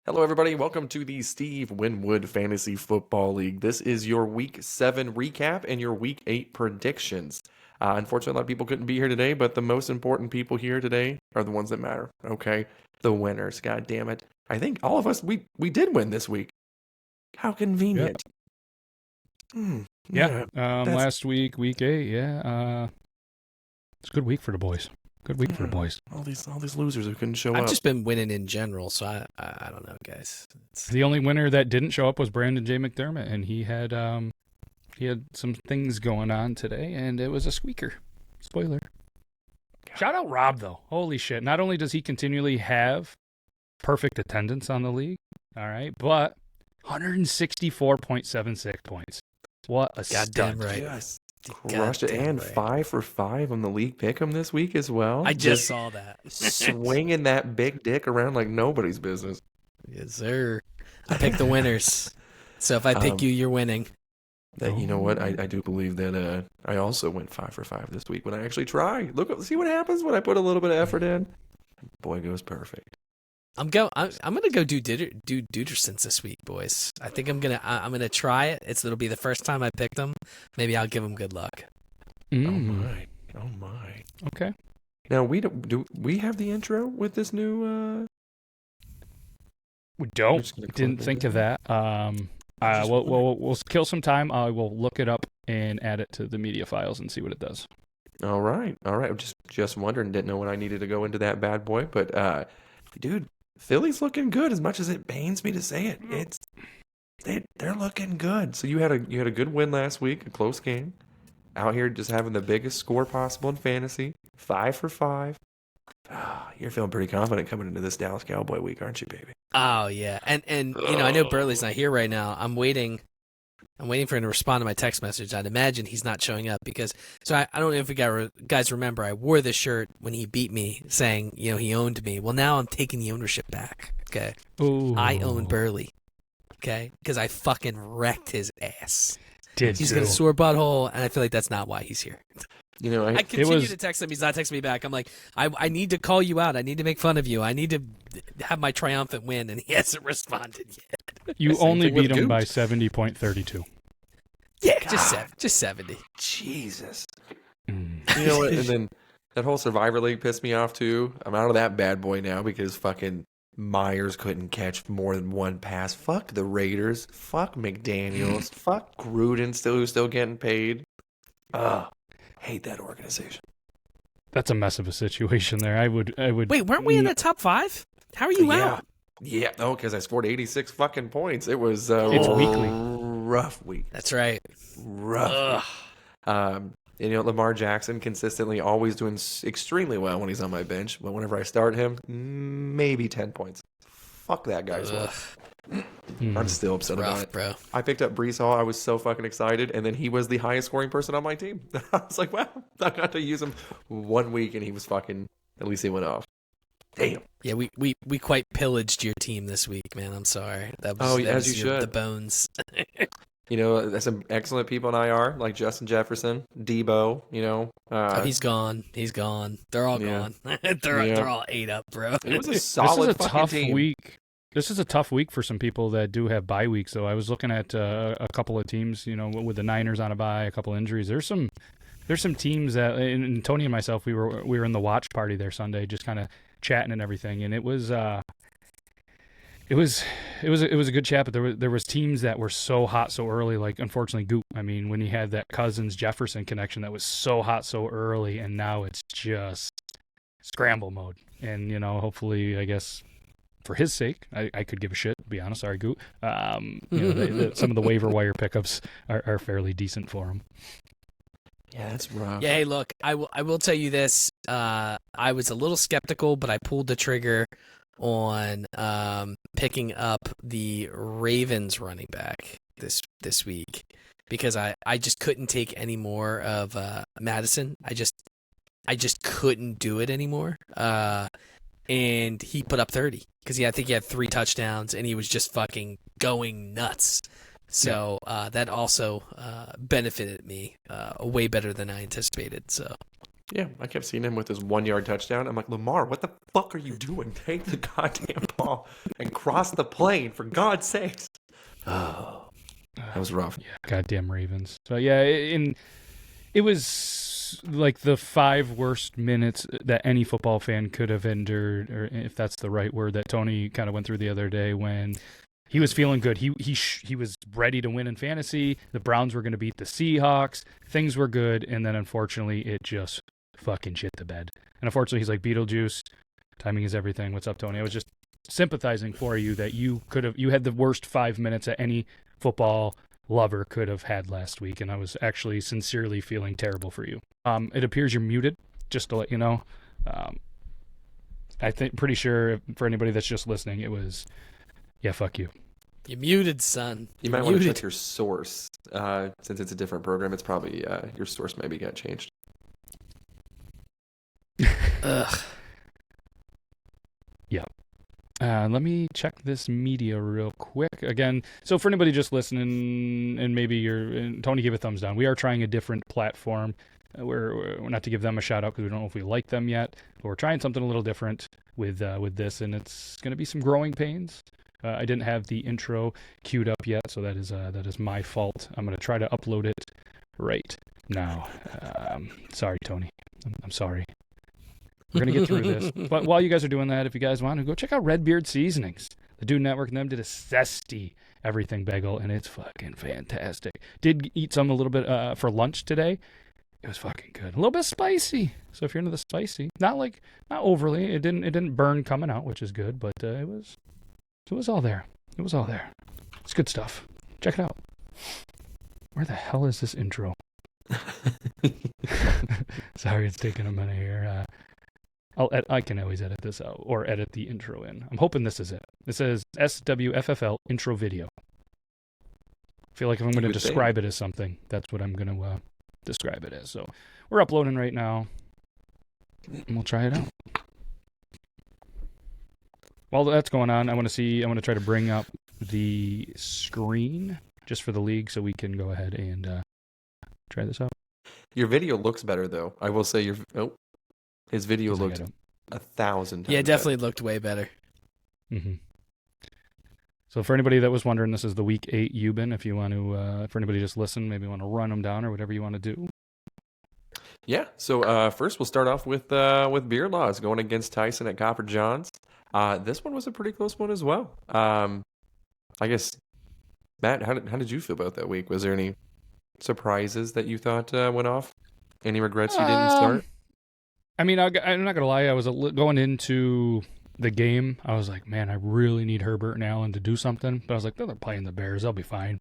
Hello, everybody. Welcome to the Steve Winwood Fantasy Football League. This is your Week 7 recap and your Week 8 predictions. Unfortunately, a lot of people couldn't be here today, but the most important people here today are the ones that matter, okay? The winners, god damn it. I think all of us, we did win this week. How convenient. Last week, week 8, it's a good week for the boys. Good week for the boys. All these losers who couldn't show up. I've just been winning in general, so I don't know, guys. The only winner that didn't show up was Brandon J. McDermott, and he had some things going on today, and it was a squeaker. Spoiler. Shout out Rob, though. Holy shit. Not only does he continually have perfect attendance on the league, all right, but 164.76 points. What a goddamn stud. right. Yes. Crushed it, and 5 for 5 on the league pick'em this week as well. I just saw that. Swinging that big dick around like nobody's business. Yes, sir. I picked the winners. So if I pick you, you're winning. You know what? I do believe that I also went 5 for 5 this week when I actually try. See what happens when I put a little bit of effort in. Boy, goes perfect. I'm gonna go do Dudersons this week, boys. I think I'm gonna try it. It'll be the first time I picked them. Maybe I'll give them good luck. Oh my. Okay. Now do we have the intro with this new? We didn't think of that. We'll kill some time. I will look it up and add it to the media files and see what it does. All right. Just wondering. Didn't know when I needed to go into that bad boy, but dude. Philly's looking good. As much as it pains me to say it, they're looking good. So you had a good win last week, a close game. Out here just having the biggest score possible in fantasy, 5 for 5. You're feeling pretty confident coming into this Dallas Cowboy week, aren't you, baby? Oh yeah, and I know Burley's not here right now. I'm waiting for him to respond to my text message. I'd imagine he's not showing up because. So I don't know if you guys remember. I wore this shirt when he beat me, saying he owned me. Well, now I'm taking the ownership back. Okay, Ooh. I own Burley. Okay, because I fucking wrecked his ass. He's got a too. sore butthole, and I feel like that's not why he's here. I continue to text him. He's not texting me back. I'm like, I need to call you out. I need to make fun of you. I need to have my triumphant win, and he hasn't responded yet. You only beat him by 70.32. Yeah, just 70. Jesus. You know what? And then that whole Survivor League pissed me off too. I'm out of that bad boy now because fucking Myers couldn't catch more than one pass. Fuck the Raiders. Fuck McDaniels. Fuck Gruden who's still getting paid. Hate that organization. That's a mess of a situation there. I would. Wait, weren't we in the top 5? How are you out? Yeah. Oh, because I scored 86 fucking points. It was It's weekly. Rough week. That's right. Rough. Lamar Jackson consistently always doing extremely well when he's on my bench, but whenever I start him, maybe 10 points. Fuck that guy as well. I'm still upset about it. Bro. I picked up Brees Hall. I was so fucking excited, and then he was the highest scoring person on my team. I was like, wow, I got to use him 1 week, and he was fucking, at least he went off. Damn. Yeah, we quite pillaged your team this week, man. I'm sorry. That was, as you should. The bones. There's some excellent people in IR, like Justin Jefferson, Debo, he's gone. He's gone. They're all gone. They're all ate up, bro. It was a solid tough team. week. This is a tough week for some people that do have bye weeks. So I was looking at a couple of teams, with the Niners on a bye, a couple injuries. There's some teams that, and Tony and myself, we were in the watch party there Sunday, just kind of chatting and everything, and it was a good chat. But there was teams that were so hot so early, like unfortunately Goop. I mean, when he had that Cousins Jefferson connection that was so hot so early, and now it's just scramble mode. And hopefully, I guess, for his sake, I could give a shit, to be honest. Sorry, Goop. Some of the waiver wire pickups are fairly decent for him. Yeah, that's rough. Yeah, hey, look, I will tell you this. I was a little skeptical, but I pulled the trigger on picking up the Ravens running back this week because I just couldn't take any more of Madison. I just couldn't do it anymore. And he put up 30 because I think he had 3 touchdowns and he was just fucking going nuts. So that also benefited me way better than I anticipated. So Yeah, I kept seeing him with his 1-yard touchdown. I'm like, Lamar, what the fuck are you doing? Take the goddamn ball and cross the plane, for God's sakes. Oh, that was rough. Yeah, goddamn Ravens. So yeah, it was like the 5 worst minutes that any football fan could have endured, or if that's the right word, that Tony kind of went through the other day when he was feeling good. He was ready to win in fantasy. The Browns were going to beat the Seahawks. Things were good, and then unfortunately it just fucking shit the bed. And unfortunately he's like, Beetlejuice, timing is everything. What's up, Tony? I was just sympathizing for you that you had the worst 5 minutes that any football lover could have had last week, and I was actually sincerely feeling terrible for you. It appears you're muted, just to let you know. I think pretty sure for anybody that's just listening, it was, yeah, fuck you. You're muted, son. You might want to check your source. Since it's a different program, it's probably your source maybe got changed. Ugh. Yeah. Let me check this media real quick again. So for anybody just listening, and maybe Tony gave a thumbs down. We are trying a different platform. We're not to give them a shout out because we don't know if we like them yet, but we're trying something a little different with this, and it's going to be some growing pains. I didn't have the intro queued up yet, so that is my fault. I'm going to try to upload it right now. Sorry, Tony. I'm sorry. We're going to get through this. But while you guys are doing that, if you guys want to, go check out Redbeard Seasonings. The Dude Network and them did a zesty everything bagel, and it's fucking fantastic. Did eat some a little bit for lunch today. It was fucking good. A little bit spicy. So if you're into the spicy, not overly. It didn't burn coming out, which is good, but it was all there. It was all there. It's good stuff. Check it out. Where the hell is this intro? Sorry, it's taking a minute here. I can always edit this out or edit the intro in. I'm hoping this is it. It says SWFFL intro video. I feel like if I'm going to describe it as something, that's what I'm going to describe it as. So we're uploading right now, and we'll try it out. While that's going on, I want to try to bring up the screen just for the league so we can go ahead and try this out. Your video looks better, though. I will say his video looked 1,000 times Yeah, it definitely better. looked way better. Mm-hmm. So for anybody that was wondering, this is the Week 8 Euban. If you want to, for anybody just listen, maybe want to run them down or whatever you want to do. Yeah. So first, we'll start off with Beard Laws going against Tyson at Copper Johns. This one was a pretty close one as well. I guess, Matt, how did you feel about that week? Was there any surprises that you thought went off? Any regrets you didn't start? I mean, I'm not going to lie. I was going into the game. I was like, man, I really need Herbert and Allen to do something. But I was like, they're playing the Bears. They'll be fine.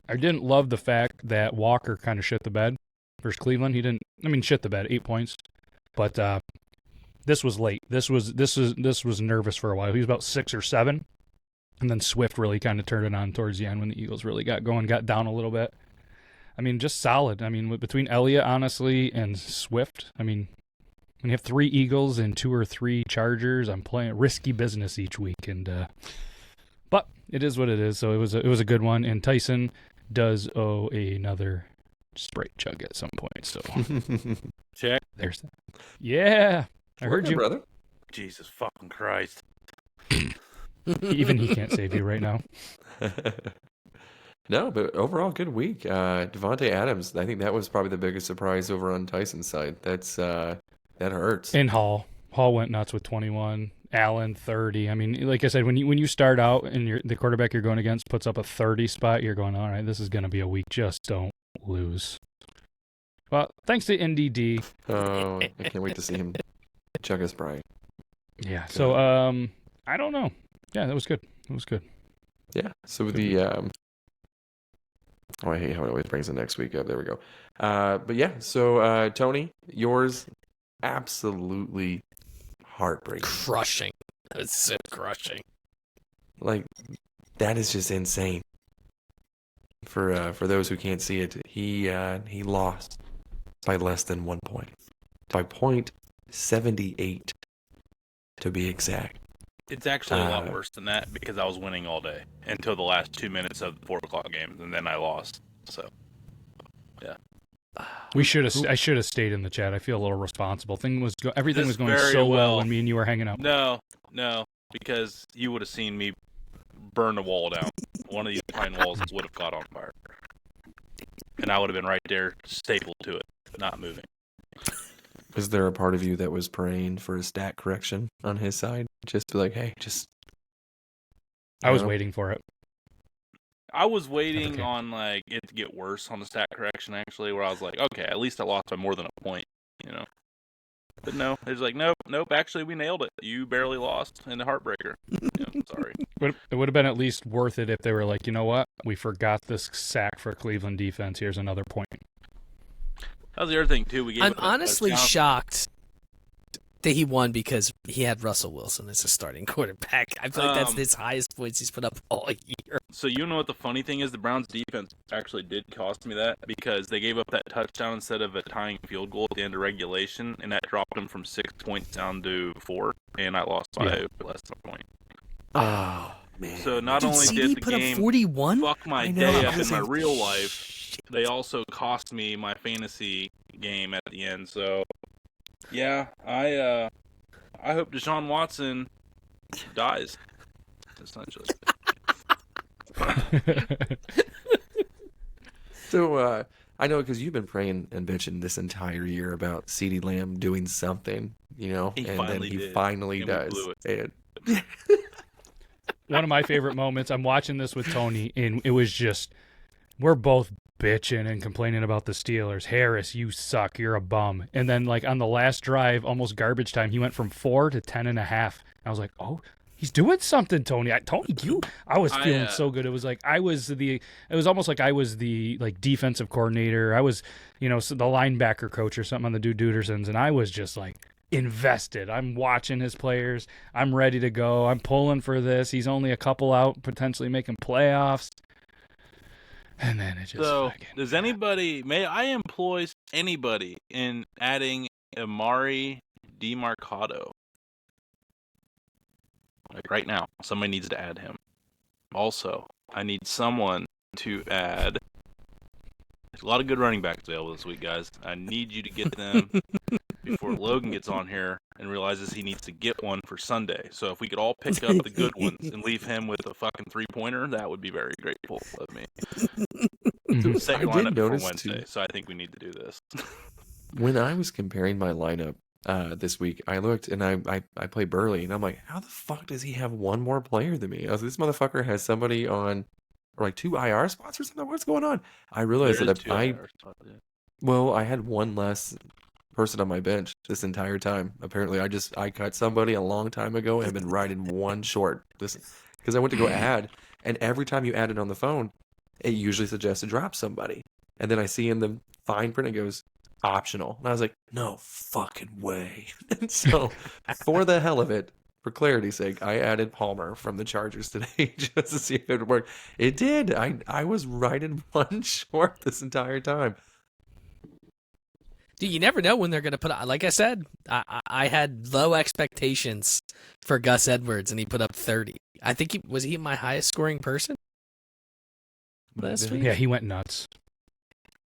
I didn't love the fact that Walker kind of shit the bed versus Cleveland. He didn't, shit the bed, 8 points. But this was late. This was nervous for a while. He was about 6 or 7. And then Swift really kind of turned it on towards the end when the Eagles really got down a little bit. Just solid. Between Elliott, honestly, and Swift, when you have 3 Eagles and 2 or 3 Chargers, I'm playing risky business each week. And but it is what it is. So it was a good one. And Tyson does owe another Sprite chug at some point. So check. There's that. Yeah, I heard you, brother. Jesus fucking Christ. Even he can't save you right now. No, but overall, good week. Devontae Adams, I think that was probably the biggest surprise over on Tyson's side. That hurts. And Hall went nuts with 21. Allen 30. Like I said, when you start out and the quarterback you're going against puts up a 30 spot, you're going, all right, this is going to be a week. Just don't lose. Well, thanks to NDD. Oh, I can't wait to see him chug a Sprite. Yeah. So I don't know. Yeah, that was good. It was good. Yeah. So I hate how it always brings the next week up. There we go. But yeah, so Tony, yours absolutely heartbreaking. Crushing. It's so crushing. Like, that is just insane. For those who can't see it, he lost by less than 1 point. By .78 to be exact. It's actually a lot worse than that because I was winning all day until the last 2 minutes of the 4 o'clock game, and then I lost. So, yeah. I should have stayed in the chat. I feel a little responsible. Everything was going very so well well. when me and you were hanging out. No, because you would have seen me burn the wall down. One of these pine walls would have caught on fire. And I would have been right there, stapled to it, not moving. Was there a part of you that was praying for a stat correction on his side? Just be like, hey, just... I was waiting for it. I was waiting Okay. on like it to get worse on the stat correction, actually, where I was like, okay, at least I lost by more than a point, you know. But no, it's like, nope, actually we nailed it. You barely lost in the heartbreaker. Yeah, sorry. It would have been at least worth it if they were like, you know what? We forgot this sack for Cleveland defense. Here's another point. That was the other thing too. We gave I'm up that honestly touchdown. shocked that he won because he had Russell Wilson as a starting quarterback. I feel like that's his highest points he's put up all year. So you know what the funny thing is? The Browns defense actually did cost me that because they gave up that touchdown instead of a tying field goal at the end of regulation, and that dropped them from 6 points down to 4, and I lost by less than a point. Oh, man. So not Dude, only CD did the put game up 41? fuck my I know, day I up was in my like, real life, they also cost me my fantasy game at the end. So yeah, I hope Deshaun Watson dies. It's not just. So, I know because you've been praying and bitching this entire year about CeeDee Lamb doing something, you know, He and then finally he did. finally And we does. blew And One of my favorite moments, I'm watching this with Tony, and it was just, we're both bitching and complaining about the Steelers. Harris, you suck. You're a bum. And then, like, on the last drive, almost garbage time, he went from 4 to 10.5. I was like, oh, he's doing something, Tony. I was feeling so good. It was like it was almost like I was the, like, defensive coordinator. I was, the linebacker coach or something on the Dudersons, and I was just, like, invested. I'm watching his players. I'm ready to go. I'm pulling for this. He's only a couple out, potentially making playoffs. And then it just. So, does anybody? May I employ anybody in adding Amari DeMarcado? Like right now, somebody needs to add him. Also, I need someone to add. There's a lot of good running backs available this week, guys. I need you to get them before Logan gets on here and realizes he needs to get one for Sunday. So if we could all pick up the good ones and leave him with a fucking 3-pointer, that would be very grateful of me. Set your I did lineup for notice, Wednesday, too. so I think we need to do this. when I was comparing my lineup this week, I looked and I play Burley, and I'm like, how the fuck does he have one more player than me? I was like, this motherfucker has somebody on, or like 2 IR spots or something. What's going on? I realized There is that two IR spots, yeah. I had one less person on my bench this entire time. Apparently, I cut somebody a long time ago and have been riding one short. This because I went to go add, and every time you add it on the phone, it usually suggests to drop somebody. And then I see in the fine print it goes optional, and I was like, no fucking way. And so, for the hell of it, for clarity's sake, I added Palmer from the Chargers today just to see if it would work. It did. I was riding one short this entire time. Dude, you never know when they're going to put out. Like I said, I had low expectations for Gus Edwards, and he put up 30. I think was he my highest scoring person last week? Yeah, he went nuts.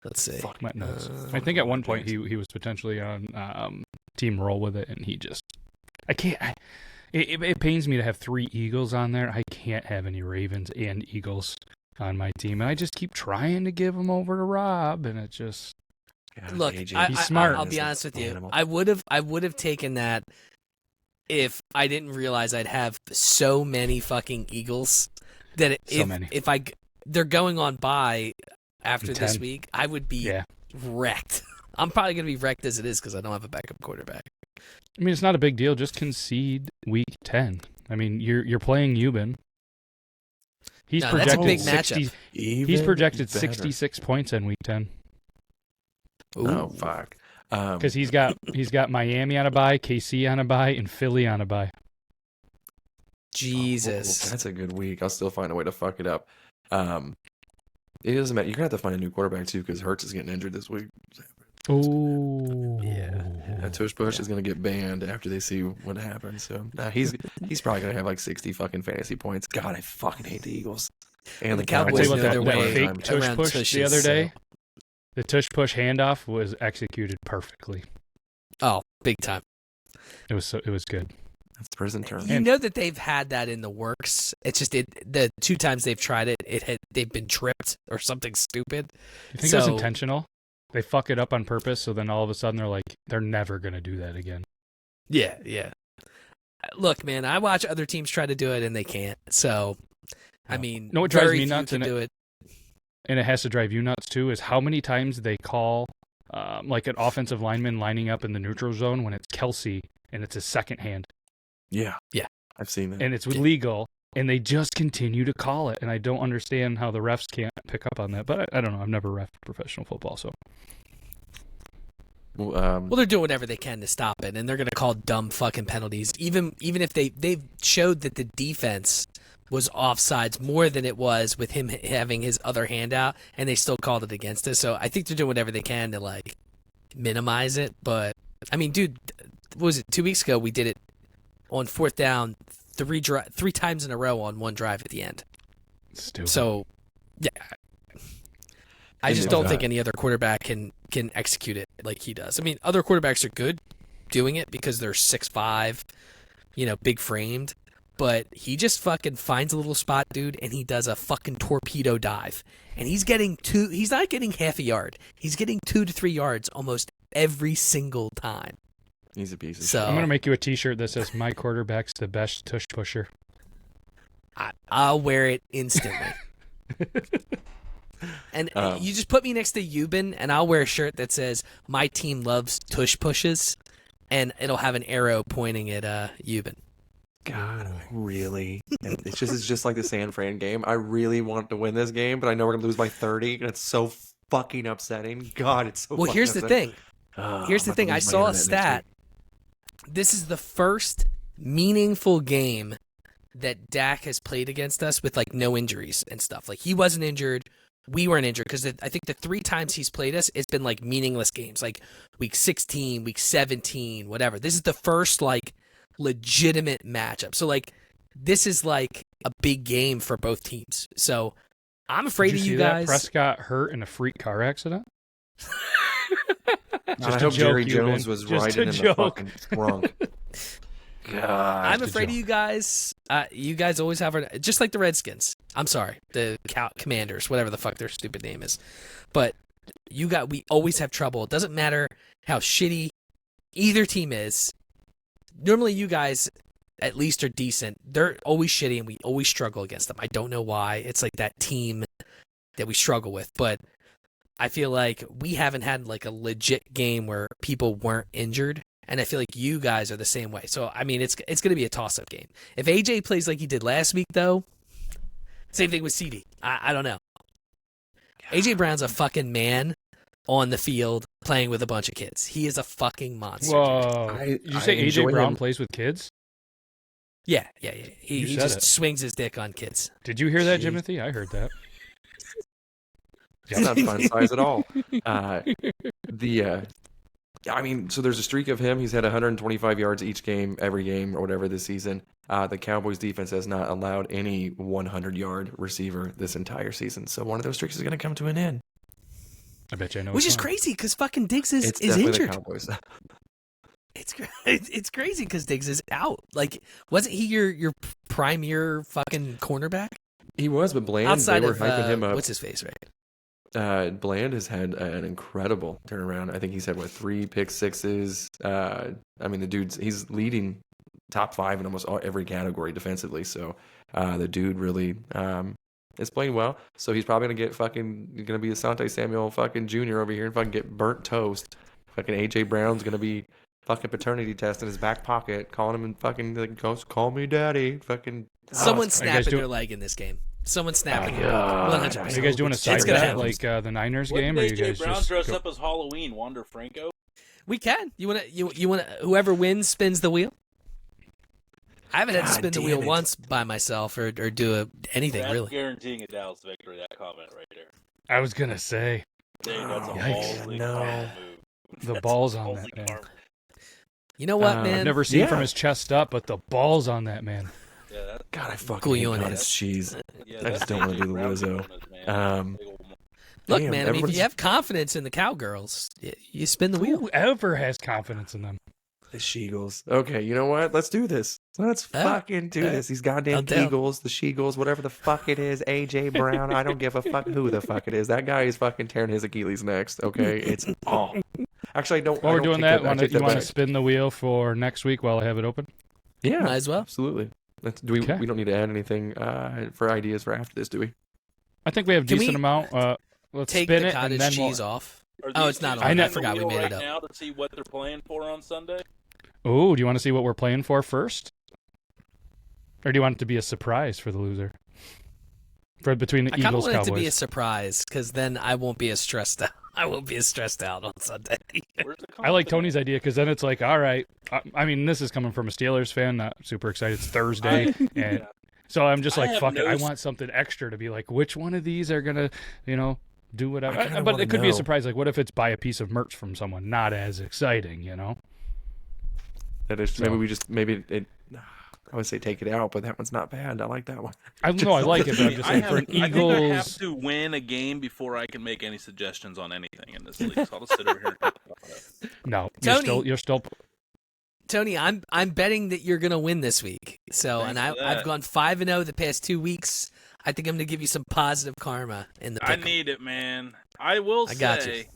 Let's see. Went nuts. I think at one point he was potentially on team roll with it, and he just. I can't. It pains me to have 3 Eagles on there. I can't have any Ravens and Eagles on my team, and I just keep trying to give them over to Rob, and it just. God, Look, AJ, he's smart. I'll be honest with you. Animal. I would have taken that if I didn't realize I'd have so many fucking Eagles that if they're going on bye after this 10. week, I would be wrecked. I'm probably gonna be wrecked as it is because I don't have a backup quarterback. I mean, it's not a big deal. Just concede week 10. I mean, you're playing Euban. He's No, projected that's a big 60. matchup. He's projected better. 66 points in week 10 Oh fuck! because he's got Miami on a bye, KC on a bye, and Philly on a bye. Jesus. That's a good week. I'll still find a way to fuck it up. It doesn't matter. You're gonna have to find a new quarterback too because Hurts is getting injured this week. Oh And Tush Push is gonna get banned after they see what happens. So he's probably gonna have like 60 fucking fantasy points. God, I fucking hate the Eagles and The the Cowboys know Cowboys. that their way fake tush around push the tushes, other day. The tush push handoff was executed perfectly. Oh, big time. It was good. That's prison term. You know that they've had that in the works. It's just the 2 times they've tried it, they've been tripped or something stupid. You think it was intentional? They fuck it up on purpose, so then all of a sudden they're like, they're never gonna do that again. Yeah. Look, man, I watch other teams try to do it and they can't. So, I mean, what drives very me few nuts can do it. And it has to drive you nuts too, is how many times they call like an offensive lineman lining up in the neutral zone when it's Kelsey and it's his second hand. Yeah. Yeah. I've seen that. And it's legal, and they just continue to call it. And I don't understand how the refs can't pick up on that. But I don't know. I've never reffed professional football, so. Well, they're doing whatever they can to stop it, and they're going to call dumb fucking penalties. Even if they've showed that the defense was offsides more than it was with him having his other hand out, and they still called it against us. So I think they're doing whatever they can to like minimize it. But I mean, dude, what was it 2 weeks ago? We did it on 4th down 3 times in a row on one drive at the end. Stupid. So yeah, I just don't think any other quarterback can execute it like he does. I mean, other quarterbacks are good doing it because they're 6'5", big framed. But he just fucking finds a little spot, dude, and he does a fucking torpedo dive. And he's not getting half a yard. He's getting 2 to 3 yards almost every single time. He's a piece of shit. I'm going to make you a t-shirt that says, "My quarterback's the best tush pusher." I'll wear it instantly. And you just put me next to Euban, and I'll wear a shirt that says, "My team loves tush pushes," and it'll have an arrow pointing at Euban. God, really? It's just like the San Fran game. I really want to win this game, but I know we're gonna lose by 30, and it's so fucking upsetting. God, it's so. Well, here's the thing. Here's the thing. I saw a stat. This is the first meaningful game that Dak has played against us with like no injuries and stuff. Like he wasn't injured. We weren't injured because I think the 3 times he's played us, it's been like meaningless games, like week 16, week 17, whatever. This is the first like legitimate matchup. So like this is like a big game for both teams. So I'm afraid of you guys. That Prescott hurt in a freak car accident? I hope Jerry Jones was riding in the fucking trunk. God, I'm afraid of you guys. You guys always have just like the Redskins. I'm sorry, the Commanders, whatever the fuck their stupid name is. But we always have trouble. It doesn't matter how shitty either team is. Normally, you guys at least are decent. They're always shitty, and we always struggle against them. I don't know why. It's like that team that we struggle with. But I feel like we haven't had like a legit game where people weren't injured. And I feel like you guys are the same way. So, I mean, it's going to be a toss-up game. If AJ plays like he did last week, though, same thing with CD. I don't know. AJ Brown's a fucking man on the field playing with a bunch of kids. He is a fucking monster. Whoa. Did you say AJ Brown plays with kids? Yeah. He just swings his dick on kids. Did you hear that, Jimothy? I heard that. It's not fun size at all. I mean, so there's a streak of him. He's had 125 yards each game, every game, or whatever this season. The Cowboys defense has not allowed any 100-yard receiver this entire season. So one of those streaks is going to come to an end. I bet you I know. Which is crazy because fucking Diggs is injured. The Cowboys. It's crazy because Diggs is out. Like, wasn't he your prime year fucking cornerback? He was, but Bland, outside they were of, hyping him up. What's his face, right? Bland has had an incredible turnaround. I think he's had 3 pick sixes. I mean, he's leading top 5 in almost every category defensively. So the dude really is playing well. So he's probably gonna be Asante Samuel fucking Jr. over here and fucking get burnt toast. Fucking AJ Brown's gonna be fucking paternity test in his back pocket, calling him and fucking like, call me daddy. Fucking someone snapping their leg in this game. Someone snapping their leg. 100%. Are you guys doing a side bet like the Niners game, or you guys Brown just dress up as Halloween, Wander Franco? We can. You wanna whoever wins spins the wheel. I haven't had to spin the wheel once by myself or do anything really. Guaranteeing a Dallas victory. That comment right there. I was gonna say. That's a move. The balls on that man. You know what, man? I've never seen from his chest up, but the balls on that man. Yeah, God, I fucking hate cottage cheese. I just don't want to do the Lizzo. Look, Damn, man. I mean, if everybody's- you have confidence in the Cowgirls, you spin the wheel. Whoever has confidence in them. The She-Eagles. Okay, you know what? Let's do this. Let's fucking do this. These goddamn I'm down. Eagles, the She-Eagles, whatever the fuck it is, AJ Brown. I don't give a fuck who the fuck it is. That guy is fucking tearing his Achilles next. Okay, it's all. Actually, I don't. While I we're don't doing take that, I take you want to back. spin the wheel for next week while I have it open? Yeah, Might as well. absolutely. Okay. We don't need to add anything for ideas for after this, do we? I think we have Can decent we amount. Let's Take spin the it and cottage then cheese we'll... off. Are Oh, these it's not two on. I spinning the forgot we wheel made it right up. now to see what they're playing for on Sunday. Oh, do you want to see what we're playing for first? Or do you want it to be a surprise for the loser? For between the I kind of Eagles want it Cowboys. to be a surprise because then I won't be as stressed out. I won't be as stressed out on Sunday. Where's the I like confidence? Tony's idea because then it's like, all right. I mean, this is coming from a Steelers fan, not super excited. It's Thursday, and so I'm just I like, have fuck it. no I s- want something extra to be like, which one of these are gonna, do whatever. I kinda But wanna it could be a know. surprise. Like, what if it's buy a piece of merch from someone? Not as exciting, That is So- maybe it. I would say take it out, but that one's not bad. I like that one. I know I like it, but I'm just saying for an I think I have Eagles. to win a game before I can make any suggestions on anything in this league. So I'll just sit over here and talk about it. No, Tony. you're still. Tony, I'm betting that you're gonna win this week. So, Thanks and for I've that. gone 5-0 the past 2 weeks. I think I'm gonna give you some positive karma in the I pick 'em. need it, man. I will I got say,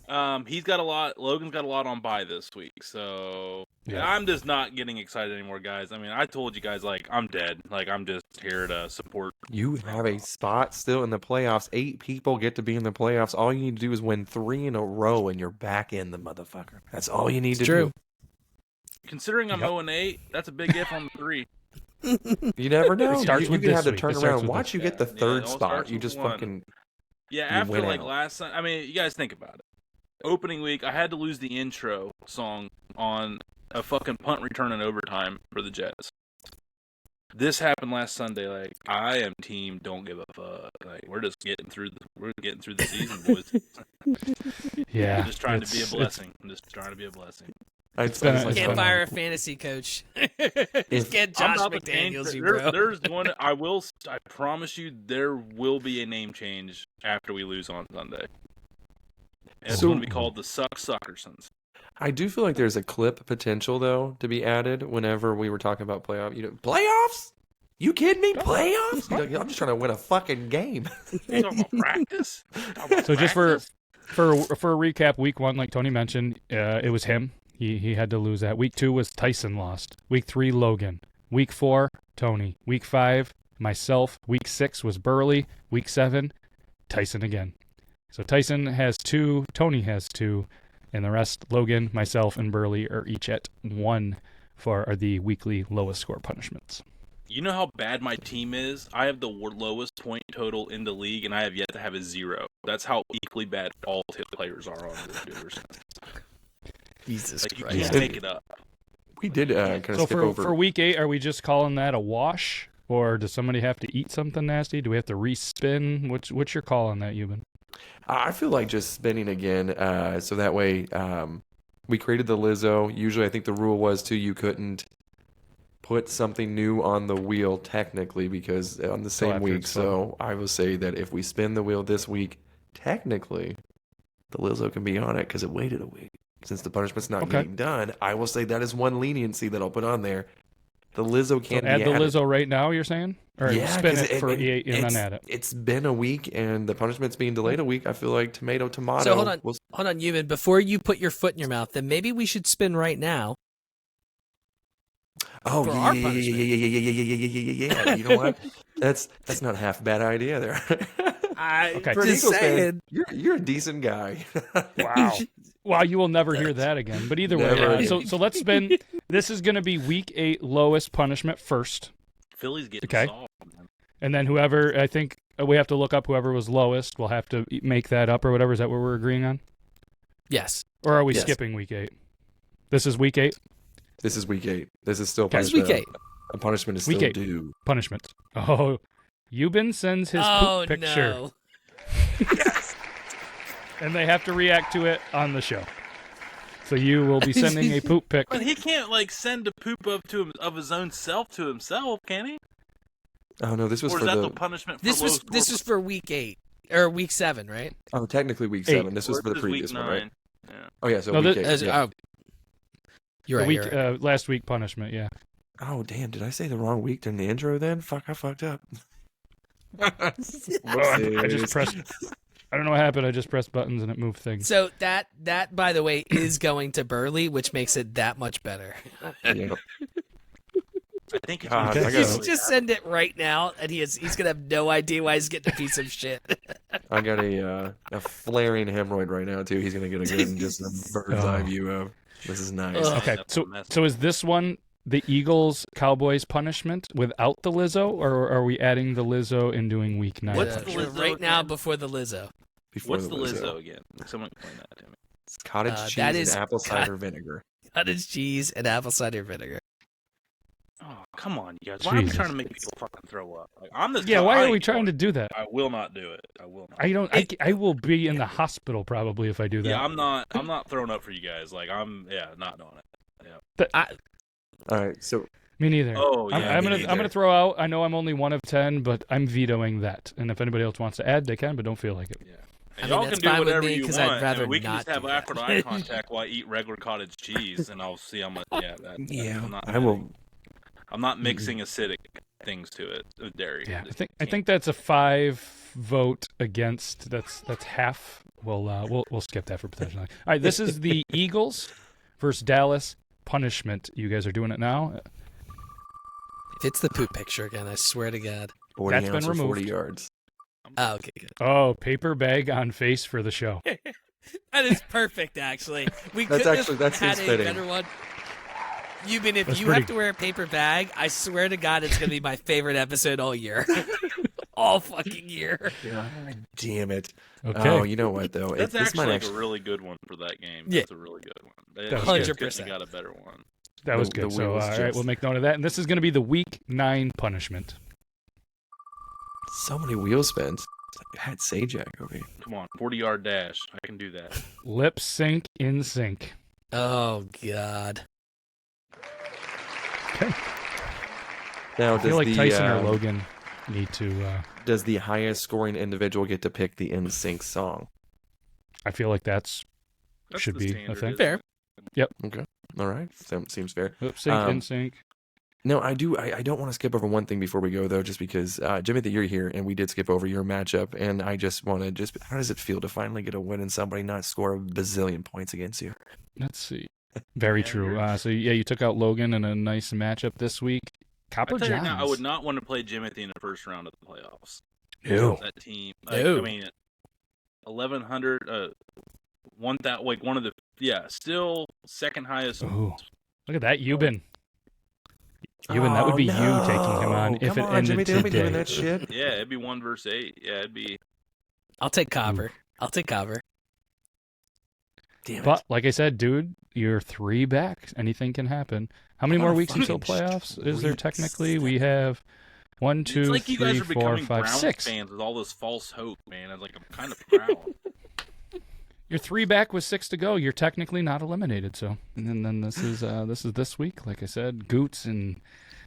he's got a lot. Logan's got a lot on bye this week, so Yeah. I'm just not getting excited anymore, guys. I mean, I told you guys like I'm dead. Like I'm just here to support. You have a spot still in the playoffs. 8 people get to be in the playoffs. All you need to do is win 3 in a row, and you're back in the motherfucker. That's all you need to true. Considering I'm Yep. 0-8, that's a big if on the 3. do. You never know. starts you with can this have to week. turn It starts around. with Watch this. you get the Yeah, third it all spot. starts You with just one. fucking. Yeah, You after win like out. last Sunday, I mean, you guys think about it. Opening week, I had to lose the intro song on a fucking punt return in overtime for the Jets. This happened last Sunday. Like, I am team don't give a fuck. Like, we're getting through the season, boys. Yeah, I'm just trying to be a it's- blessing. I'm just trying to be a blessing. I been a- just like it's Can't been fire a fantasy coach. Just get I'm Josh about to change. McDaniels, you There- bro. There's one. I promise you, there will be a name change after we lose on Sunday. And it's So- going to be called the Suckersons. I do feel like there's a clip potential though to be added whenever we were talking about playoff. Playoffs? You kidding me? Playoffs? I'm just trying to win a fucking game. You talking about practice? So just for a recap, week 1, like Tony mentioned, it was him. He had to lose that. Week 2 was Tyson lost. Week 3, Logan. Week 4, Tony. Week 5, myself. Week 6 was Burley. Week 7, Tyson again. So Tyson has 2, Tony has 2, and the rest, Logan, myself, and Burley are each at 1 for the weekly lowest score punishments. You know how bad my team is? I have the lowest point total in the league, and I have yet to have a 0. That's how equally bad all hit players are on the Doers. Jesus Like, you Christ. can't make it up. We did kind of So skip for over. week 8, are we just calling that a wash? Or does somebody have to eat something nasty? Do we have to respin? What's your call on that, Euban? I feel like just spinning again, so that way we created the Lizzo. Usually, I think the rule was too you couldn't put something new on the wheel technically because on the same after week. it's So I will say that if we spin the wheel this week, technically the Lizzo can be on it because it waited a week. Since the punishment's not Okay. getting done, I will say that is one leniency that I'll put on there. The Lizzo So can add be the added. Lizzo right now, you're saying? Or Yeah, spin 'cause it for E8 and then add it. It's been a week and the punishment's being delayed a week. I feel like tomato. So hold on, was- hold on, Ewan. Before you put your foot in your mouth, then maybe we should spin right now. Oh for yeah, our yeah, punishment. yeah. You know what? That's not half a bad idea there. Okay. For an Just Eagles fan, saying. you're a decent guy. Wow. Wow, you will never hear that again. But either way, Never again. so let's spin. This is going to be week 8 lowest punishment first. Philly's getting Okay. soft, man. And then whoever, I think we have to look up whoever was lowest. We'll have to make that up or whatever. Is that what we're agreeing on? Yes. Or are we Yes. skipping week 8? This is week 8 This is week 8. This is still Okay. This is punishment. week 8. A punishment is Week still 8. due. punishment. Oh, Euban sends his Oh poop picture. no. And they have to react to it on the show. So you will be sending a poop pic. But he can't like send a poop of his own self to himself, can he? Oh no, this was Or for is that the. the punishment for This low was score? this was for week 8. or week 7, right? Oh, technically week 8. 7. This was for the Worst is week previous one, right? 9. Yeah. Oh yeah, so No, week this- 8. Yeah. Oh, you're right. You're right. Last week punishment, yeah. Oh damn! Did I say the wrong week during the intro? Then fuck, I fucked up. I just pressed. I don't know what happened. I just pressed buttons and it moved things. So that by the way is going to Burley, which makes it that much better. Yeah. I think it's God, gonna I be You gotta- should just send it right now, and he's gonna have no idea why he's getting a piece of shit. I got a flaring hemorrhoid right now too. He's gonna get a good just a bird's eye view of. This is nice. Ugh. Okay, That's so a mess. is this one the Eagles Cowboys punishment without the Lizzo, or are we adding the Lizzo and doing week 9? What's Yeah, the sure, Lizzo right now again? before the Lizzo? Before What's the Lizzo again? Someone explain that to me. It's cottage That cheese is and apple cider vinegar. Cottage cheese and apple cider vinegar. Oh, come on, you guys. Why are we Jesus. trying to make people fucking throw up? Like, I'm this Yeah, guy, why I are we ain't trying to doing do that? it. I will not do it. I will not. I don't. I will be in the hospital probably if I do that. Yeah, I'm not throwing up for you guys. Like, not doing it. All right, so Me neither. Oh, yeah, I'm me gonna neither. throw out. I know I'm only 1 of 10, but I'm vetoing that. And if anybody else wants to add, they can, but don't feel like it. Yeah. I And mean, y'all that's can do fine with whatever me, you 'cause want. I'd rather and we can not just have do that. awkward eye contact while I eat regular cottage cheese, and I'll see how much. Yeah, yeah, I'm not, I will. I'm not mixing acidic things to it with dairy. Yeah, Just I think that's a 5 vote against. That's half. We'll skip that for potential. All right, this is the Eagles versus Dallas punishment. You guys are doing it now. If it's the poop picture again, I swear to God. 40 That's been ounce for 40 removed. yards. Oh, okay, good. Oh, paper bag on face for the show. That is perfect, actually. We That's couldn't actually- have that had seems a fitting. better one. If That's you pretty- have to wear a paper bag, I swear to God, it's gonna be my favorite episode all year, all fucking year. God damn it. Okay. Oh, you know what though? That's This might actually actually a really good one for that game. Yeah. That's a really good one. That was 100%. Got a better one. That was the good. So, wheels all right, just- we'll make note of that. And this is going to be the week 9 punishment. so many wheel spins. It's like Pat Sajak over here. Come on, 40-yard dash. I can do that. Lip sync in sync. Oh God. Okay. Now, I does feel like the Tyson or Logan need to. does the highest scoring individual get to pick the NSYNC song? I feel like That's should the be a standard, thing. isn't Fair. it? All right, seems fair. lip sync in sync. No, I do. I don't want to skip over one thing before we go though, just because Jimmy, that you're here, and we did skip over your matchup, and I just want to how does it feel to finally get a win and somebody not score a bazillion points against you? Let's see. Very true. So yeah, you took out Logan in a nice matchup this week. Copper I tell you Johns. now, I would not want to play Jimothy in the first round of the playoffs. Ew. That team. Ew. I mean, 1,100. One that like one of the still second highest. Ooh, look at that, Euban. Euban, that would be you taking him on if Come it on, ended Jimmy, they don't be doing today. that shit. Yeah, it'd be 1 versus 8. Yeah, it'd be. I'll take Copper. I'll take Copper. Damn it. But like I said, dude, you're 3 back. Anything can happen. How many I'm more on a weeks until fucking playoffs? Is there streak. technically? We have 1, 2, It's like you guys 3, are 4, becoming 5, Browns 6. fans with all this false hope, man. I'm kind of proud. You're 3 back with 6 to go. You're technically not eliminated. So, and then this is this week. Like I said, Goots in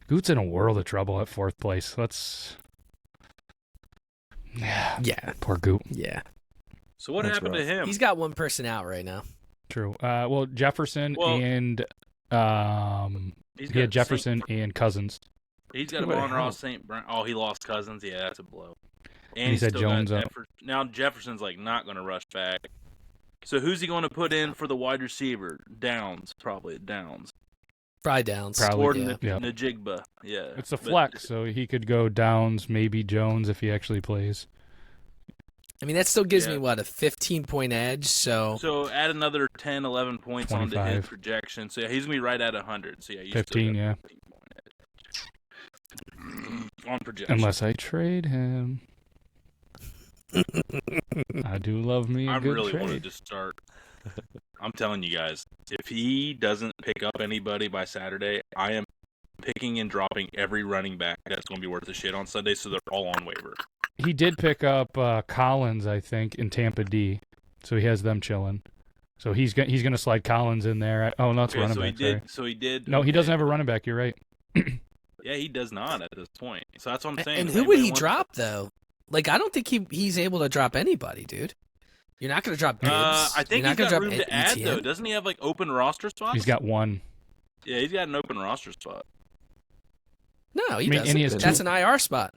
a world of trouble at 4th place. Yeah. Poor Goot. Yeah. So what That's happened to rough. him? He's got one person out right now. True. Well, Jefferson Well, and He's he had got Jefferson and Cousins. He's got him What the on hell? Ross St. Brown. Oh, he lost Cousins. Yeah, that's a blow. And He he's said still Jones got up. Now Jefferson's like not going to rush back. So who's he going to put in for the wide receiver? Downs, probably Downs. Fry downs. Probably, Or yeah. Yeah. Najigba. Yeah. It's a But- flex, so he could go Downs, maybe Jones if he actually plays. I mean, that still gives Yeah. me, what, a 15-point edge, so... So add another 10, 11 points onto his 25. projection. So yeah, he's going to be right at 100. So yeah, you 15, yeah. 15 point edge. On projection. Unless I trade him. I do love me a I good really trade. wanted to start. I'm telling you guys, if he doesn't pick up anybody by Saturday, I am picking and dropping every running back that's going to be worth a shit on Sunday, so they're all on waiver. He did pick up Collins, I think, in Tampa D, so he has them chilling. So he's gonna slide Collins in there. Oh no, it's running so back. he did. So he did. No, he doesn't okay. have a running back. You're right. Yeah, he does not at this point. So that's what I'm saying. And If who would anybody he wants- drop, though? Like, I don't think he's able to drop anybody, dude. You're not going to drop Gibbs. I think You're he's not got gonna room drop to add, ETN. though. Doesn't he have, like, open roster spots? He's got one. Yeah, he's got an open roster spot. No, he I mean, doesn't. and he has That's two- an IR spot.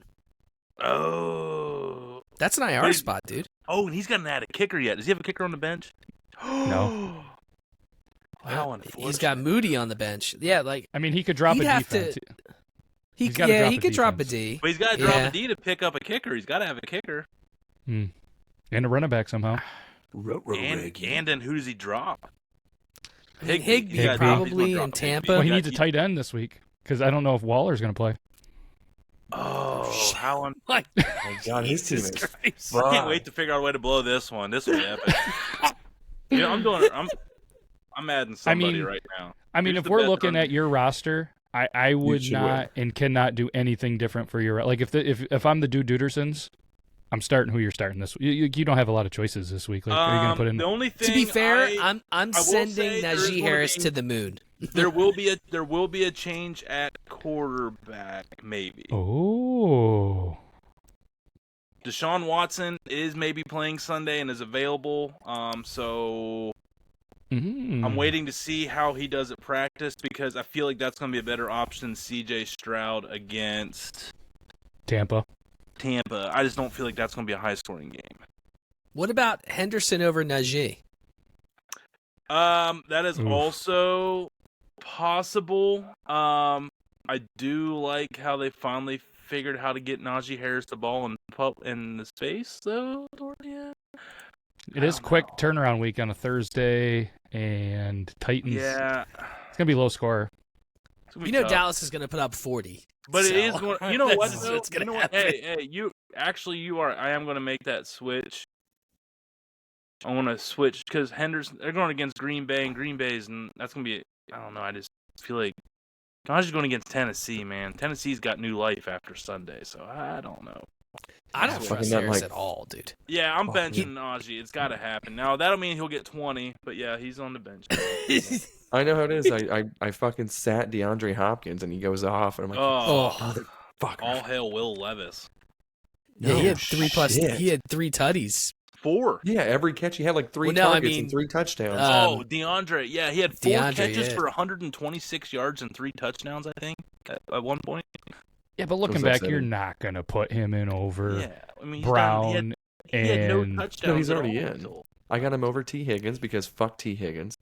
Oh. That's an IR spot, dude. Oh, and he's got to add a kicker yet. Does he have a kicker on the bench? No. Wow, unfortunate. He's got Moody on the bench. Yeah, like I mean, he could drop He'd a have defense. to- He's gotta drop he a could drop a defense. D. But he's got to drop Yeah. a D to pick up a kicker. He's got to have a kicker. And a running back somehow. And then who does he drop? I mean, Higbee. Higbee Yeah, probably he's gonna in drop Tampa. Well, he got needs a D- tight end this week because I don't know if Waller's going to play. Oh, how on... Like, Oh God, his team Jesus is. Christ. I can't wait to figure out a way to blow this one. This will be epic. You know, I'm adding somebody mean, right now. I mean, Who's if the we're best looking running- at your roster, I would should not and cannot do anything different for your like if I'm the Dude Dudersons, I'm starting who you're starting this week. You don't have a lot of choices this week. Like, are you going to put in? The only thing To be fair, I I'm will sending say there is Najee gonna Harris be- to the moon. there will be a change at quarterback, maybe. Oh, Deshaun Watson is maybe playing Sunday and is available. So I'm waiting to see how he does at practice because I feel like that's going to be a better option than C.J. Stroud against Tampa. I just don't feel like that's going to be a high-scoring game. What about Henderson over Najee? That is Oof. also possible. I do like how they finally figured how to get Najee Harris the ball in the space, though. Yeah. It I is don't quick know. turnaround week on a Thursday, and Titans. Yeah. It's gonna be low score. It's gonna be You know tough. Dallas is going to put up 40. But So, it is going. You know what? that's Though? what's You gonna know what? happen. Hey, you are. I am going to make that switch. I want to switch because Henderson. They're going against Green Bay, and Green Bay's, and that's going to be. I don't know. I just feel like Najee's going against Tennessee, man. Tennessee's got new life after Sunday, so I don't know. I don't Fucking trust not Harris like- at all, dude. Yeah, I'm Oh, benching Najee. It's got to happen. Now that'll mean he'll get 20, but yeah, he's on the bench. I know how it is. I fucking sat DeAndre Hopkins and he goes off and I'm like, Oh, fuck. all hail Will Levis. Yeah, he No had 3+. shit. He had 3 tutties. 4. Yeah, every catch he had like 3 Well, no, I targets mean, and 3 touchdowns. Oh, DeAndre. Yeah, he had 4 DeAndre, catches yeah. for 126 yards and 3 touchdowns, I think, at one point. Yeah, but looking was back, upsetting. you're not gonna put him in over Yeah, I mean, Brown he had no and touchdowns. No, he's at already all, in. so- I got him over T. Higgins because fuck T. Higgins.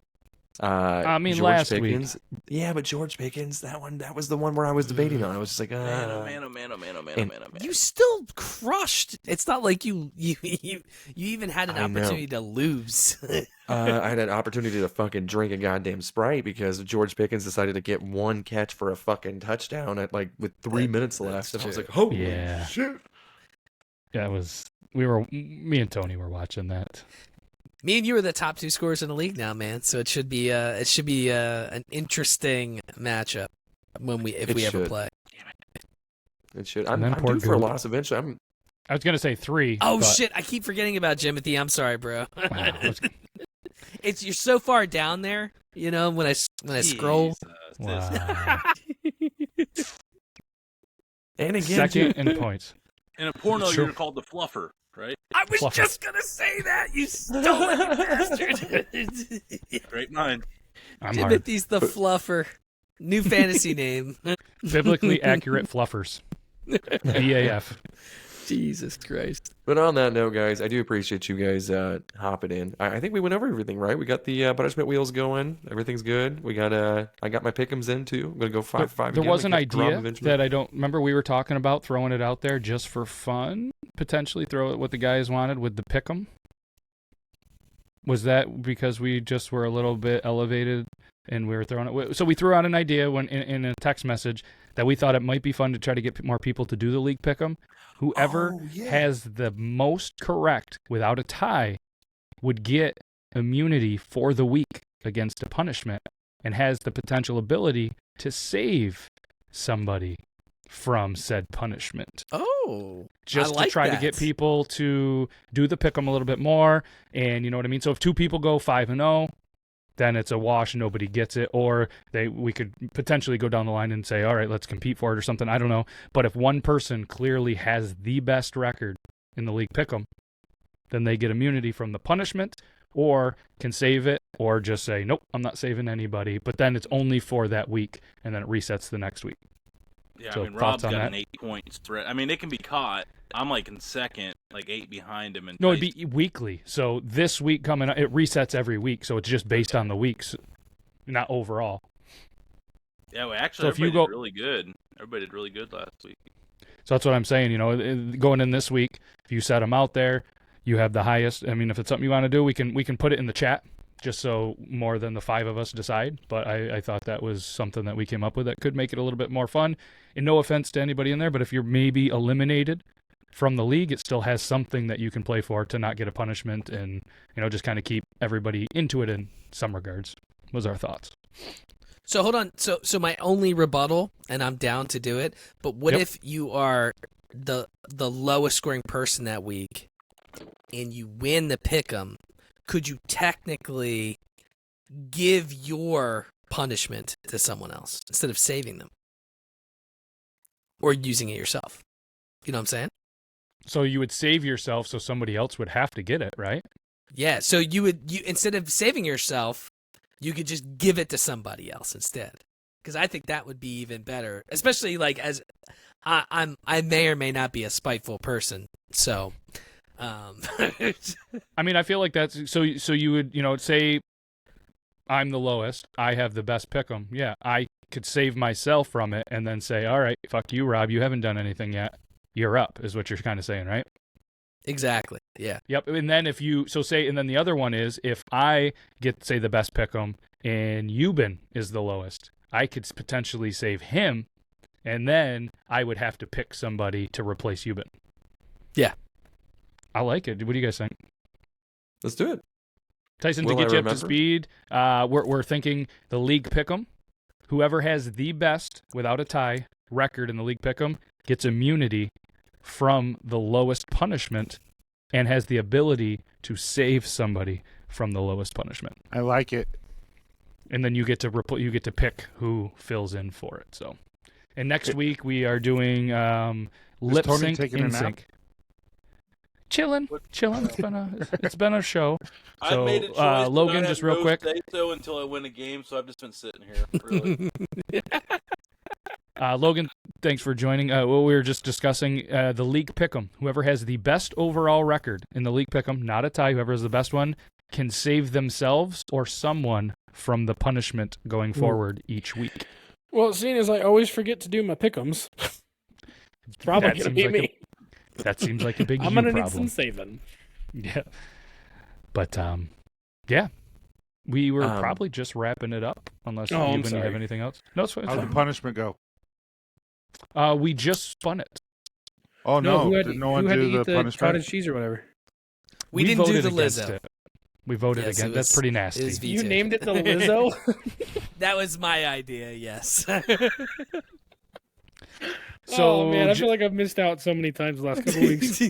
I mean, George last Pickens. Yeah, but George Pickens, that was the one where I was debating on. I was just like, Man, oh man, oh man, oh man, oh man, oh and- man, oh man. You still crushed. It's not like you even had an I know. opportunity to lose. I had an opportunity to fucking drink a goddamn Sprite because George Pickens decided to get 1 catch for a fucking touchdown at like with 3 minutes left, and I was true. like, holy Yeah. shit. Yeah, me and Tony were watching that. Me and you are the top 2 scorers in the league now, man. So it should be an interesting matchup if It we ever should. play. It should. And I'm then poor due for a Goop. loss eventually. I was gonna say 3. Oh but, shit! I keep forgetting about Jimothy. I'm sorry, bro. Wow, let's- You're so far down there. You know when I scroll. Jesus, wow. And again, Second too, in points. In a porno, Sure. you're called the fluffer, right? I was Fluffer. just gonna say that. You stole it, you bastard. Great mind. I'm hard. Timothy's the fluffer. New fantasy name. Biblically accurate fluffers. BAF. Jesus Christ. but on that note, guys, I do appreciate you guys hopping in. I think we went over everything, right? We got the punishment wheels going. Everything's good. We got I got my pick'ems in too. I'm gonna go 5-5. There again. was We an kept Rob idea eventually. that I don't remember we were talking about throwing it out there just for fun. Potentially throw it what the guys wanted with the pick'em. Was that because we just were a little bit elevated and we were throwing it? So we threw out an idea when in a text message that we thought it might be fun to try to get more people to do the league pick'em. Whoever Oh, yeah. has the most correct without a tie would get immunity for the week against a punishment and has the potential ability to save somebody from said punishment. Oh. Just I like to try that. to get people to do the pick'em a little bit more, and you know what I mean? So if 2 people go 5-0, then it's a wash, nobody gets it, or we could potentially go down the line and say, all right, let's compete for it or something. I don't know. But if one person clearly has the best record in the league pick'em, then they get immunity from the punishment, or can save it, or just say, nope, I'm not saving anybody. But then it's only for that week, and then it resets the next week. Yeah, So I mean, Rob's thoughts on got that? an 8 points threat. I mean, it can be caught. I'm like in second, like 8 behind him. And No, it'd be weekly. So this week coming up, it resets every week. So it's just based on the weeks, not overall. Yeah, well, actually, So if you everybody go- did really good. Everybody did really good last week. So that's what I'm saying. Going in this week, if you set them out there, you have the highest. I mean, if it's something you want to do, we can put it in the chat, just so more than the 5 of us decide. But I thought that was something that we came up with that could make it a little bit more fun. And no offense to anybody in there, but if you're maybe eliminated from the league, it still has something that you can play for to not get a punishment, and just kind of keep everybody into it in some regards. Was our thoughts. So hold on. So my only rebuttal, and I'm down to do it, but what Yep. if you are the lowest scoring person that week and you win the pick'em? Could you technically give your punishment to someone else instead of saving them? Or using it yourself? You know what I'm saying? So you would save yourself so somebody else would have to get it, right? Yeah, so you instead of saving yourself, you could just give it to somebody else instead. Because I think that would be even better, especially like as I may or may not be a spiteful person. So, I mean, I feel like that's so you would say I'm the lowest, I have the best pick'em. Yeah, I could save myself from it and then say, all right, fuck you, Rob, you haven't done anything yet. You're up, is what you're kind of saying, right? exactly. Yeah. Yep. And then and then the other one is if I get, say, the best pick'em and Euban is the lowest, I could potentially save him, and then I would have to pick somebody to replace Euban. Yeah. I like it. What do you guys think? Let's do it. Tyson, Will to I get you up to remember? speed, we're thinking the league pick'em. Whoever has the best, without a tie, record in the league pick'em gets immunity from the lowest punishment and has the ability to save somebody from the lowest punishment. I like it. And then you get to pick who fills in for it. So, and next week we are doing lip Tony sync, taking a in nap? sync. Chilling. It's been a show. I've So, made a choice. Logan, to not just have real Rose quick. say so until I win a game, so I've just been sitting here. Really. Logan, thanks for joining. Well, we were just discussing the league pick'em. Whoever has the best overall record in the league pick'em, not a tie, whoever has the best one, can save themselves or someone from the punishment going forward each week. Well, seeing as I always forget to do my pick'ems, it's probably That going to seems be like me. That seems like a big I'm you going to need problem. some saving. Yeah. But, yeah. We were Um, probably just wrapping it up, unless Oh, I'm you have sorry. anything else. No, it's fine. How'd the punishment go? We just spun it. Oh, no. who had, Did no one who had do to the eat the punishment? cottage cheese or whatever? We didn't do voted the against Lizzo. it. We voted Yes, again. it That's was- pretty it nasty. was You vetoed. named it the Lizzo? That was my idea, yes. Oh, man, I feel like I've missed out so many times the last couple weeks.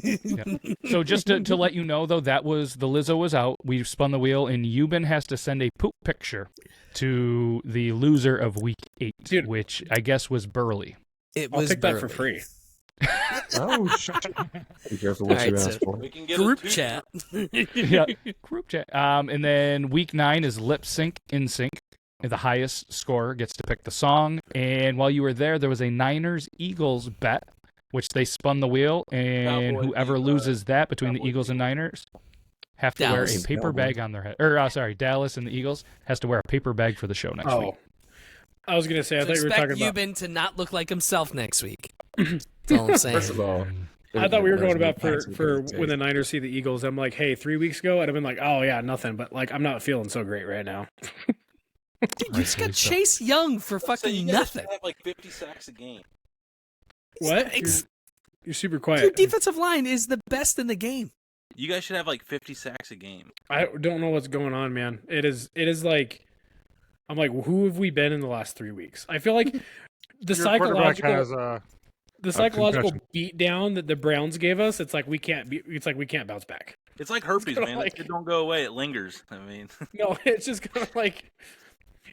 So just to let you know, though, the Lizzo was out. We spun the wheel, and Euban has to send a poop picture to the loser of week 8, Dude. which I guess was Burley. It I'll was pick that for Burley. free. Oh, be careful what All you right, ask so- for. We can get Group a two- chat. Yeah, group chat. And then week 9 is lip sync, in sync. The highest scorer gets to pick the song. And while you were there was a Niners-Eagles bet, which they spun the wheel, and Cowboys whoever beat, loses that between the Cowboys Eagles and beat. Niners have to Dallas. wear a paper Cowboys. bag on their head. Or, Dallas and the Eagles has to wear a paper bag for the show next week. Oh. I was going to say, I So thought you were expect talking about... Euban to not look like himself next week. That's all I'm saying. First of all, I thought we were going there's about no for fancy when the Niners see the Eagles. I'm like, hey, 3 weeks ago, I'd have been like, oh, yeah, nothing. But, like, I'm not feeling so great right now. Dude, you just got Chase Young for So fucking you guys nothing. should have like 50 sacks a game. What? Ex- You're super Your quiet. defensive line is the best in the game. You guys should have like 50 sacks a game. I don't know what's going on, man. It is like, I'm like, who have we been in the last 3 weeks? I feel like the Your quarterback psychological has the psychological concussion. beat down that the Browns gave us. It's like we can't bounce back. It's like herpes, gonna, man. like- It don't go away. It lingers. I mean, No, it's just kind of like.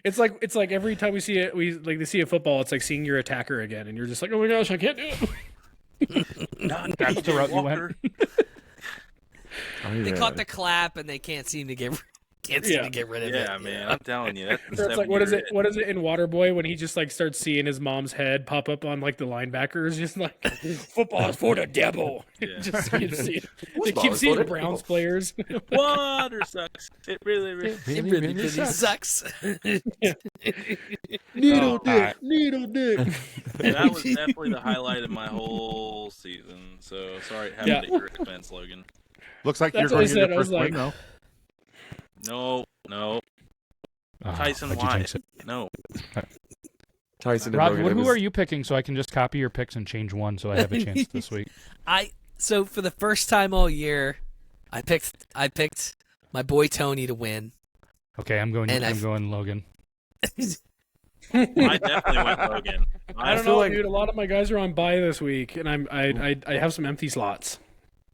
It's like every time we see it, they see a football. It's like seeing your attacker again, and you're just like, oh my gosh, I can't do it. That's the route you went. Walker. They caught the clap and they can't seem to get rid of it. Yeah, man, I'm telling you. That's So it's like, what is it? What is it in Waterboy when he just like starts seeing his mom's head pop up on like the linebackers, just like football is for the devil. Yeah. Just keep seeing, they Football keep is seeing for the the Browns devil. players. Water sucks. It really Sucks. Needle Oh, dick, needle dick. That was definitely the highlight of my whole season. So sorry, having at your expense, Logan. Looks like That's you're what I going to said, get I your was first like- win, though. No. Oh, Tyson, why'd you why? jinx it? No. Tyson and Rob, Logan, who are you picking so I can just copy your picks and change one so I have a chance this week? So for the first time all year, I picked my boy Tony to win. Okay, I'm going Logan. I definitely went Logan. I don't feel know, like- dude. A lot of my guys are on bye this week, and I have some empty slots.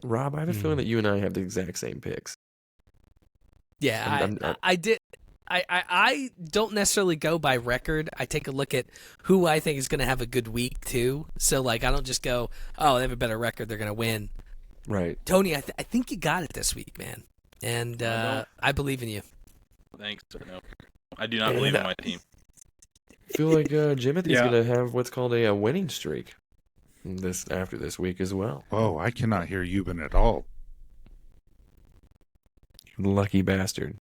Rob, I have a feeling that you and I have the exact same picks. Yeah, I did. I don't necessarily go by record. I take a look at who I think is going to have a good week too. So like, I don't just go, oh, they have a better record, they're going to win. Right. Tony, I think you got it this week, man, and I believe in you. Thanks. No. I do not believe in my team. I feel like Jimothy's Yeah. going to have what's called a winning streak after this week as well. Oh, I cannot hear Euban at all. Lucky bastard.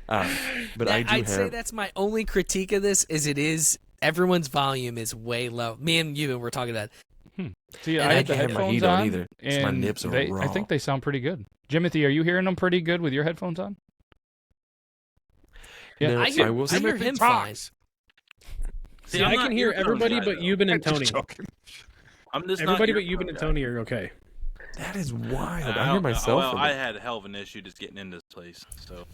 But I'd say that's my only critique of this. Is everyone's volume is way low. Me and you were talking about. See, And I I have the can't have my headphones heat on on, either, 'cause my and nips are I raw. think they sound pretty good. Jimothy, are you hearing them pretty good with your headphones on? Yeah, No, I will hear say him fine. See, I'm I not can hear earphones everybody guy, but though. Euban and Tony. Just joking. I'm just Everybody not but Euban and Tony are okay. that is wild. I don't hear know. myself. Well, in I it. had a hell of an issue just getting into this place. So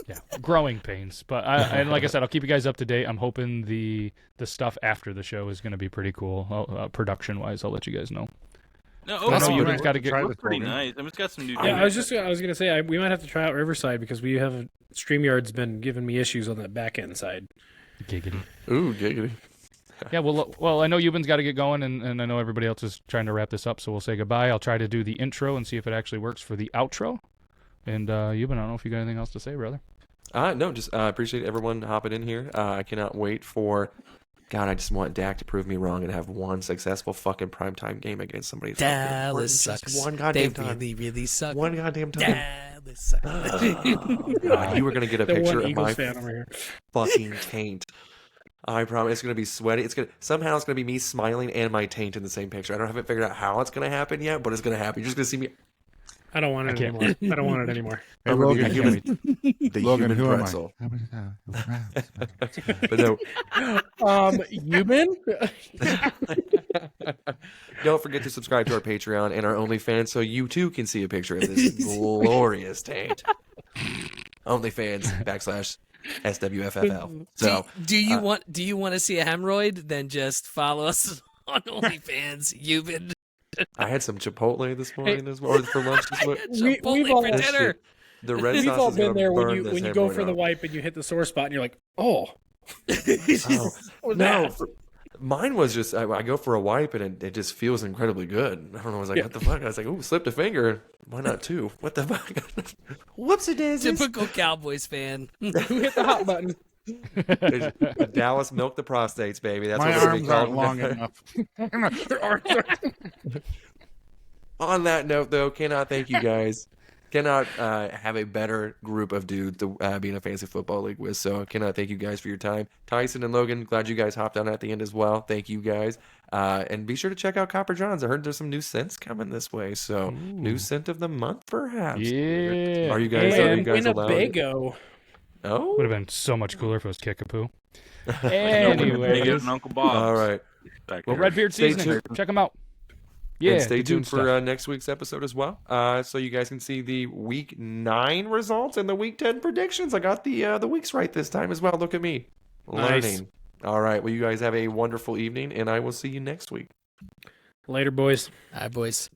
yeah, growing pains. But and like I said, I'll keep you guys up to date. I'm hoping the stuff after the show is going to be pretty cool, production wise. I'll let you guys know. no, I know Awesome. Euban's Right. got to get. Try It this, looks pretty Logan. nice. I mean, it's got some new. Yeah, I was gonna say we might have to try out Riverside because we have StreamYard's been giving me issues on that back end side. Giggity. Ooh, giggity. Yeah, well, I know Euban's got to get going, and I know everybody else is trying to wrap this up, so we'll say goodbye. I'll try to do the intro and see if it actually works for the outro. And Euban, I don't know if you got anything else to say, brother. No, just appreciate everyone hopping in here. I cannot wait for. God, I just want Dak to prove me wrong and have one successful fucking primetime game against somebody. Dallas Just sucks. one They goddamn time. really suck. One goddamn time. Dallas sucks. Oh, God, you were gonna get a The picture one of Eagles my fan over here. fucking taint. I promise it's gonna be sweaty. It's gonna be me smiling and my taint in the same picture. I haven't figured out how it's gonna happen yet, but it's gonna happen. You're just gonna see me. I don't want it can't anymore. I don't want it anymore. Hey, I'm gonna be Logan, the Logan, human who am pretzel. I? But no, Euban? don't forget to subscribe to our Patreon and our OnlyFans so you too can see a picture of this glorious taint. OnlyFans / SWFFL. So do you want to see a hemorrhoid? Then just follow us on OnlyFans. Euban. I had some Chipotle this morning or for lunch this morning. We've Chipotle all- for This dinner. shit- The red We've sauce all is been gonna there when burn you this go hemorrhoid for the off. wipe and you hit the sore spot and you're like, oh. Oh, What was no, that? mine was just I go for a wipe and it just feels incredibly good. I don't know. I was like, what the fuck? I was like, ooh, slipped a finger. Why not two? What the fuck? Whoopsie daisies. Typical Cowboys fan. Who hit the hot button? Dallas milk the prostates, baby. That's My what we're arms called. aren't long enough. On that note, though, cannot thank you guys. Cannot have a better group of dudes to be in a fantasy football league with. So cannot thank you guys for your time. Tyson and Logan, glad you guys hopped on at the end as well. Thank you guys. And be sure to check out Copper John's. I heard there's some new scents coming this way. So new scent of the month, perhaps. Yeah. Are you guys? Are you And guys allowed? Winnebago. Oh. Would have been so much cooler if it was Kickapoo. They Anyways, get an Uncle Bob. All right. Back well, there. Redbeard Stay seasoning. tuned. Check them out. Yeah, And stay the dude tuned for stuff. next week's episode as well. So you guys can see the week 9 results and the week 10 predictions. I got the weeks right this time as well. Look at me. Nice. Learning. All right. Well, you guys have a wonderful evening, and I will see you next week. Later, boys. All right, boys.